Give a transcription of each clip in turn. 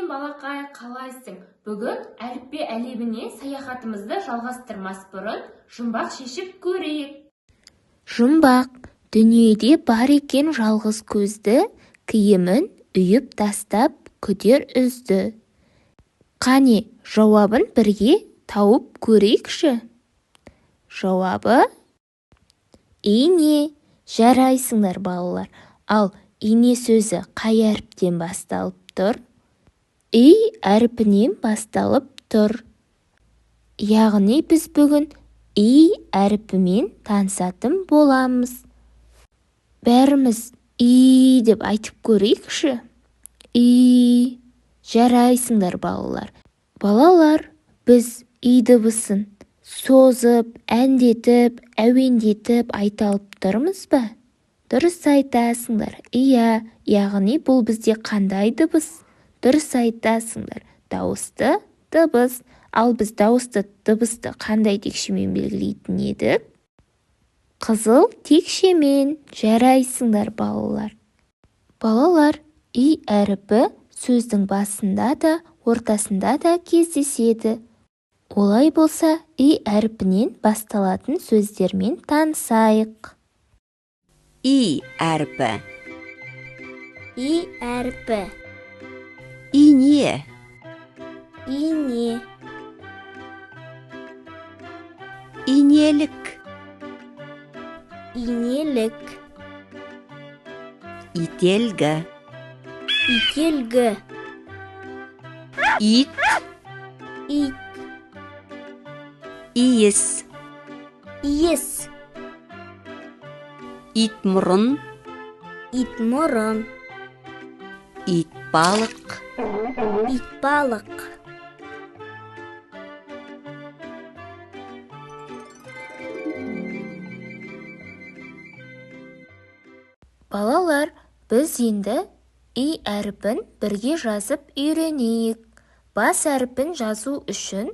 сәлем балақай, қалайсың? Бүгін әліппе әлеміне саяхатымызды жалғастырмас бұрын жұмбақ шешіп көрейік. Жұмбақ, дүниеде бар екен жалғыз көзді, киімін үйіп тастап күдер үзді. Қане, жауабын бірге тауып көрейікші. Жауабы ине. Жарайсыңдар балалар. Ал ине сөзі қай әріптен басталып тұр? И әріпінен басталып тұр. Яғни біз бүгін и әріпімен танысатын боламыз. Бәріміз и деп айтып көрейікші. И. Жарайсыңдар балалар. Балалар, біз и дыбысын созып, әндетіп, әуендетіп айта алып тұрмыз ба? Дұрыс айтасыңдар. Иә, яғни бұл бізде қандай дыбыс? Дұрыс айтасыңдар. Дауысты дыбыс. Ал біз дауысты дыбысты қандай текшемен белгілейтін едік? Қызыл текшемен. Жарайсыңдар балалар. Балалар, и әріпі сөздің басында да, ортасында да кездеседі. Олай болса, и әріпінен басталатын сөздермен танысайық. И әріпі. И әріпі. Ине. Ине. Инелік. Инелік. Ителгі. Ителгі. Ит. Ит. Иіс. Иіс. Итмұрын. Итмұрын. Итбалық. Итбалық. Балалар, біз енді и әріпін бірге жазып үйренейік. Бас әріпін жазу үшін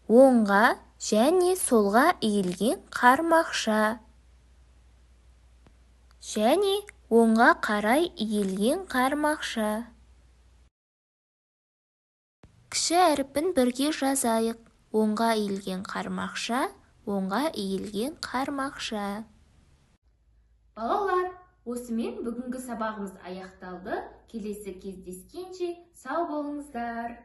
оңға және солға иілген қармақша. Және оңға қарай иілген қармақша. Кіші әріпін бірге жазайық. Оңға иілген қармақша, оңға иілген қармақша. Балалар, осымен бүгінгі сабағымыз аяқталды. Келесі кездескенше сау болыңыздар.